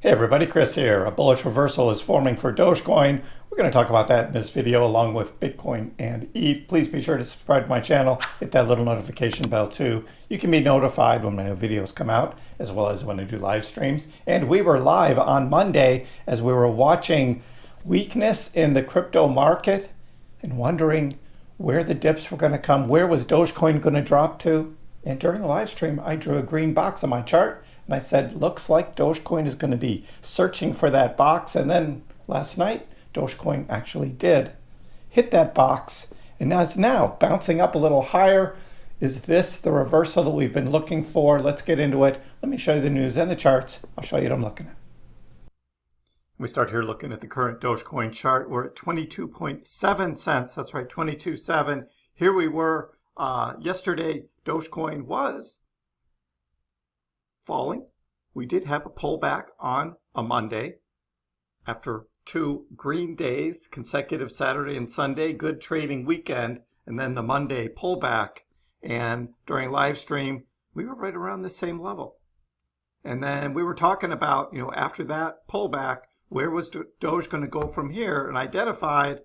Hey everybody, Chris here. A bullish reversal is forming for Dogecoin. We're going to talk about that in this video along with Bitcoin and ETH. Please be sure to subscribe to my channel, hit that little notification bell too. You can be notified when my new videos come out as well as when I do live streams. And we were live on Monday as we were watching weakness in the crypto market and wondering where the dips were going to come. Where was Dogecoin going to drop to? And during the live stream, I drew a green box on my chart. And I said, looks like Dogecoin is going to be searching for that box. And then last night, Dogecoin actually did hit that box. And is now bouncing up a little higher. Is this the reversal that we've been looking for? Let's get into it. Let me show you the news and the charts. I'll show you what I'm looking at. We start here looking at the current Dogecoin chart. We're at 22.7 cents. That's right, 22.7. Here we were yesterday. Dogecoin was falling. We did have a pullback on a Monday after two green days, consecutive Saturday and Sunday, good trading weekend, and then the Monday pullback. And during live stream, we were right around the same level. And then we were talking about, after that pullback, where was Doge going to go from here? And identified,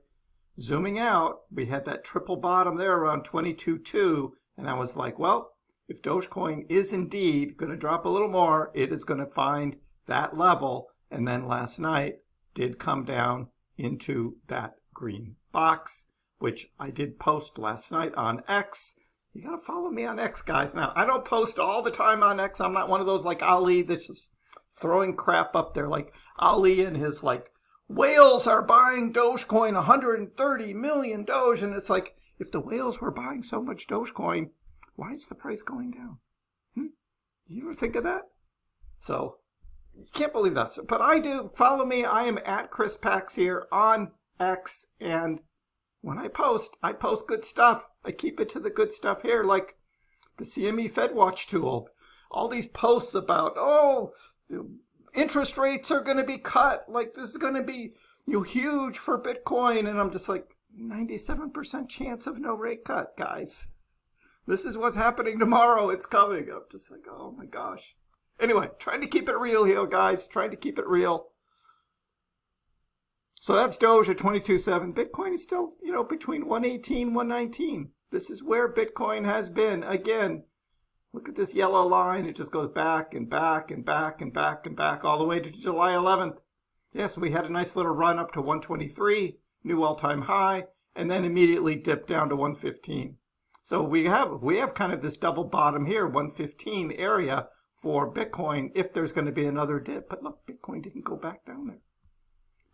zooming out, we had that triple bottom there around 22.2. And I was like, well, if Dogecoin is indeed going to drop a little more, it is going to find that level. And then last night did come down into that green box, which I did post last night on X. You got to follow me on X, guys. Now, I don't post all the time on X. I'm not one of those like Ali that's just throwing crap up there like Ali and his whales are buying Dogecoin, 130 million Doge. And it's like, if the whales were buying so much Dogecoin, why is the price going down? You ever think of that? So, you can't believe that. But I do. Follow me. I am at Chris Pax here on X. And when I post good stuff. I keep it to the good stuff here, like the CME FedWatch tool. All these posts about, interest rates are going to be cut. Like, this is going to be huge for Bitcoin. And I'm just like, 97% chance of no rate cut, guys. This is what's happening tomorrow. It's coming. I'm just like, oh my gosh. Anyway, trying to keep it real here, guys. Trying to keep it real. So that's Doge at 22.7. Bitcoin is still, between 118, 119. This is where Bitcoin has been. Again, look at this yellow line. It just goes back and back and back and back and back all the way to July 11th. Yes, we had a nice little run up to 123, new all-time high, and then immediately dipped down to 115. So we have kind of this double bottom here, 115 area for Bitcoin if there's going to be another dip. But look, Bitcoin didn't go back down there.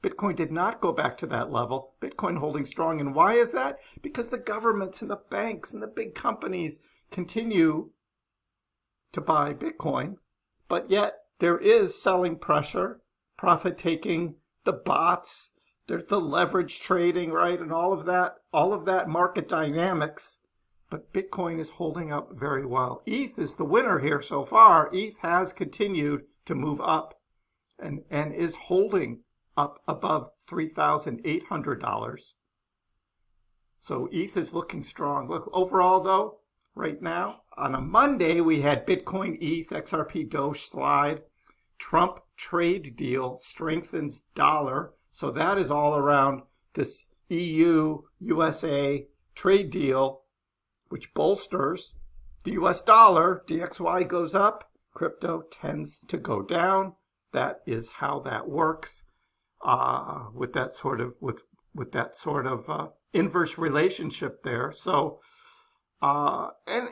Bitcoin did not go back to that level. Bitcoin holding strong. And why is that? Because the governments and the banks and the big companies continue to buy Bitcoin. But yet there is selling pressure, profit taking, the bots, there's the leverage trading, right? And all of that market dynamics. But Bitcoin is holding up very well. ETH is the winner here so far. ETH has continued to move up and is holding up above $3,800. So ETH is looking strong. Look, overall though, right now, on a Monday, we had Bitcoin, ETH, XRP, Doge slide. Trump trade deal strengthens dollar. So that is all around this EU, USA trade deal, which bolsters the US dollar. DXY goes up, crypto tends to go down. That is how that works with that sort of inverse relationship there. So, and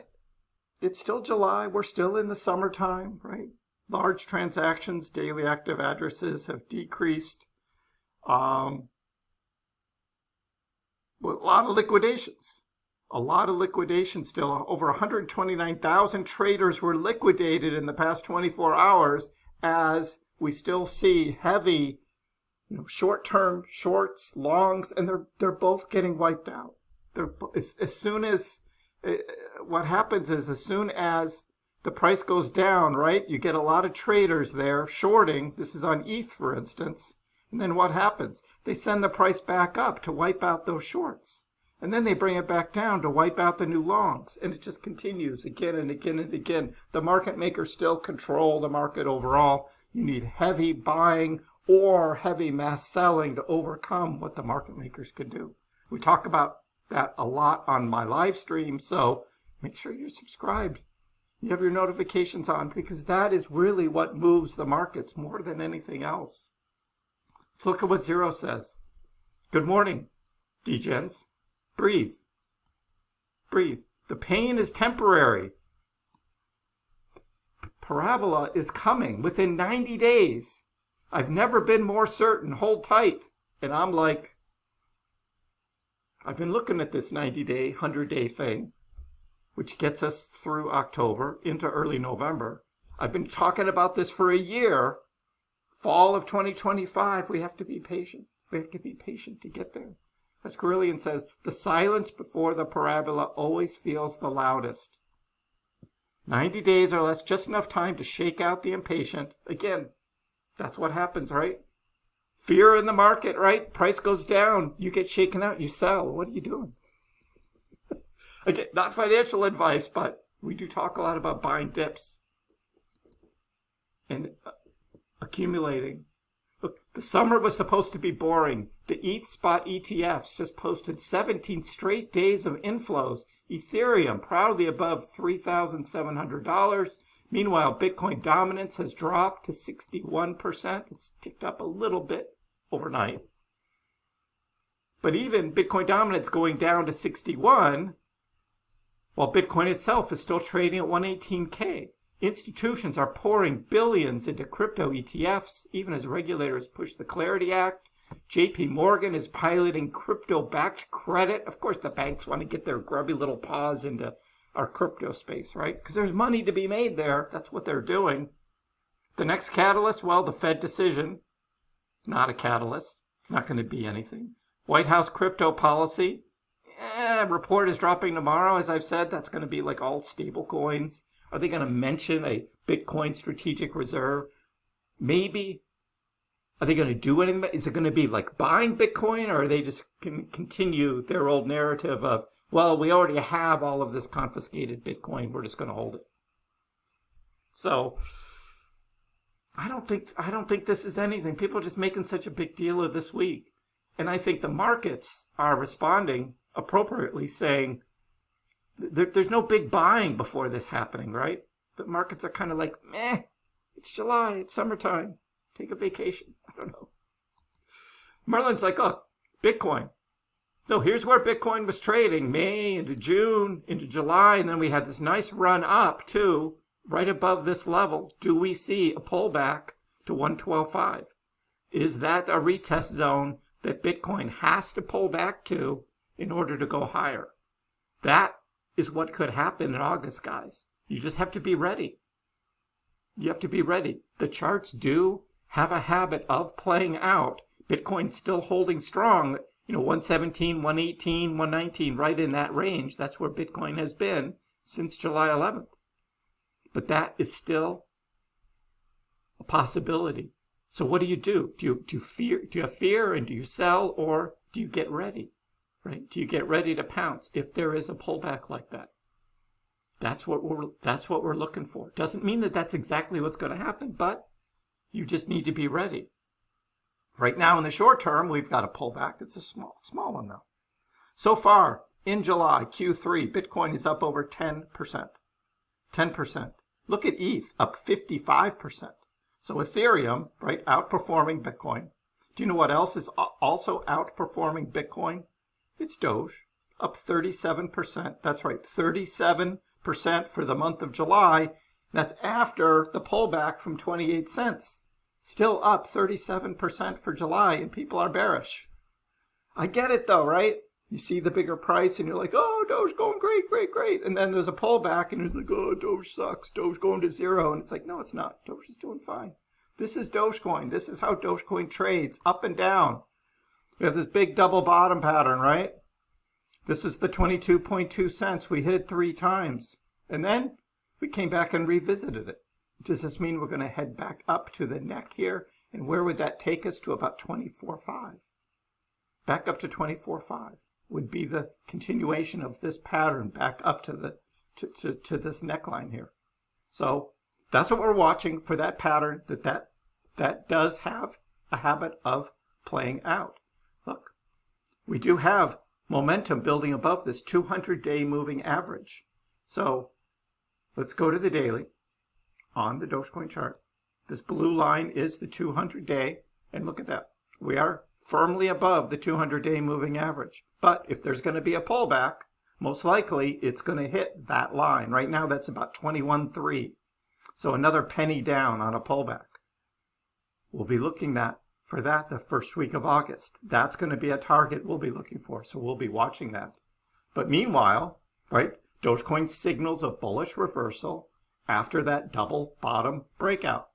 it's still July. We're still in the summertime, right? Large transactions, daily active addresses have decreased. With a lot of liquidations. A lot of liquidation still. Over 129,000 traders were liquidated in the past 24 hours as we still see heavy, short-term shorts, longs, and they're both getting wiped out. What happens is as soon as the price goes down, right, you get a lot of traders there shorting. This is on ETH, for instance. And then what happens? They send the price back up to wipe out those shorts. And then they bring it back down to wipe out the new longs. And it just continues again and again and again. The market makers still control the market overall. You need heavy buying or heavy mass selling to overcome what the market makers can do. We talk about that a lot on my live stream, so make sure you're subscribed. You have your notifications on, because that is really what moves the markets more than anything else. Let's look at what Zero says. Good morning, degens. Breathe. Breathe. The pain is temporary. Parabola is coming within 90 days. I've never been more certain. Hold tight. And I'm like, I've been looking at this 90-day, 100-day thing, which gets us through October into early November. I've been talking about this for a year. Fall of 2025, we have to be patient. We have to be patient to get there. As Carillion says, the silence before the parabola always feels the loudest. 90 days or less, just enough time to shake out the impatient. Again, that's what happens, right? Fear in the market, right? Price goes down. You get shaken out. You sell. What are you doing? Again, not financial advice, but we do talk a lot about buying dips and accumulating. Look, the summer was supposed to be boring. The ETH spot ETFs just posted 17 straight days of inflows. Ethereum proudly above $3,700. Meanwhile, Bitcoin dominance has dropped to 61%. It's ticked up a little bit overnight. But even Bitcoin dominance going down to 61, while Bitcoin itself is still trading at 118K. Institutions are pouring billions into crypto ETFs, even as regulators push the Clarity Act. JP Morgan is piloting crypto-backed credit. Of course, the banks want to get their grubby little paws into our crypto space, right? Because there's money to be made there. That's what they're doing. The next catalyst, well, the Fed decision. Not a catalyst. It's not going to be anything. White House crypto policy. Report is dropping tomorrow. As I've said, that's going to be like all stable coins. Are they going to mention a Bitcoin strategic reserve? Maybe. Are they going to do anything? Is it going to be like buying Bitcoin, or are they just going to continue their old narrative of, well, we already have all of this confiscated Bitcoin, we're just going to hold it? So I don't think this is anything. People are just making such a big deal of this week. And I think the markets are responding appropriately, saying, there's no big buying before this happening, right? The markets are kind of like, meh, it's July, it's summertime. Take a vacation. I don't know. Merlin's like, look, Bitcoin. So here's where Bitcoin was trading, May into June, into July, and then we had this nice run up too, right above this level. Do we see a pullback to 112.5? Is that a retest zone that Bitcoin has to pull back to in order to go higher? That is what could happen in August, guys. You just have to be ready. You have to be ready. The charts do have a habit of playing out. Bitcoin's still holding strong, 117, 118, 119, right in that range. That's where Bitcoin has been since July 11th. But that is still a possibility. So what do you do? Do you have fear, and do you sell, or do you get ready? Right? Do you get ready to pounce if there is a pullback like that? That's what we're looking for. Doesn't mean that that's exactly what's going to happen, but you just need to be ready. Right now, in the short term, we've got a pullback. It's a small one though. So far in July Q3, Bitcoin is up over 10%. 10%. Look at ETH, up 55%. So Ethereum, right, outperforming Bitcoin. Do you know what else is also outperforming Bitcoin? It's Doge, up 37%. That's right, 37% for the month of July. That's after the pullback from 28 cents. Still up 37% for July, and people are bearish. I get it though, right? You see the bigger price and you're like, oh, Doge going great, great, great. And then there's a pullback and it's like, oh, Doge sucks. Doge going to zero. And it's like, no, it's not. Doge is doing fine. This is Dogecoin. This is how Dogecoin trades, up and down. We have this big double bottom pattern, right? This is the 22.2 cents. We hit it 3 times. And then we came back and revisited it. Does this mean we're going to head back up to the neck here? And where would that take us? To about 24.5. Back up to 24.5 would be the continuation of this pattern back up to the to this neckline here. So that's what we're watching for, that pattern, that that does have a habit of playing out. Look, we do have momentum building above this 200-day moving average. So let's go to the daily on the Dogecoin chart. This blue line is the 200-day, and look at that. We are firmly above the 200-day moving average. But if there's going to be a pullback, most likely it's going to hit that line. Right now that's about 21.3. So another penny down on a pullback. We'll be looking for that the first week of August. That's going to be a target we'll be looking for. So we'll be watching that. But meanwhile, right, Dogecoin signals a bullish reversal after that double bottom breakout.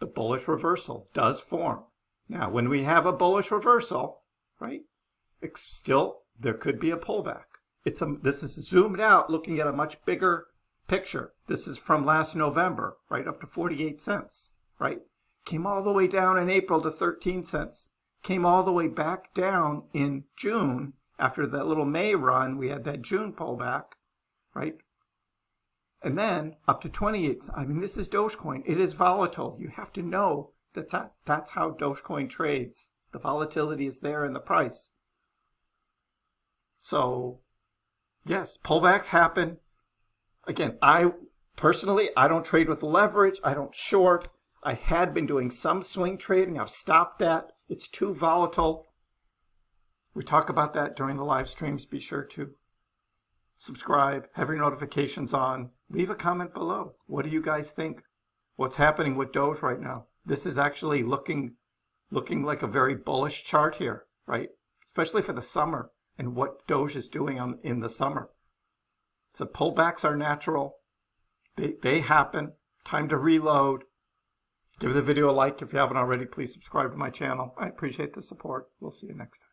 The bullish reversal does form. Now, when we have a bullish reversal, right, still there could be a pullback. This is zoomed out looking at a much bigger picture. This is from last November, right, up to 48 cents, right? Came all the way down in April to 13 cents. Came all the way back down in June. After that little May run, we had that June pullback, right? And then up to 28. I mean, this is Dogecoin. It is volatile. You have to know that's how Dogecoin trades. The volatility is there in the price. So, yes, pullbacks happen. Again, I don't trade with leverage. I don't short. I had been doing some swing trading. I've stopped that. It's too volatile. We talk about that during the live streams. Be sure to subscribe, have your notifications on. Leave a comment below. What do you guys think? What's happening with Doge right now? This is actually looking like a very bullish chart here, right? Especially for the summer and what Doge is doing in the summer. So pullbacks are natural. They happen. Time to reload. Give the video a like if you haven't already. Please subscribe to my channel. I appreciate the support. We'll see you next time.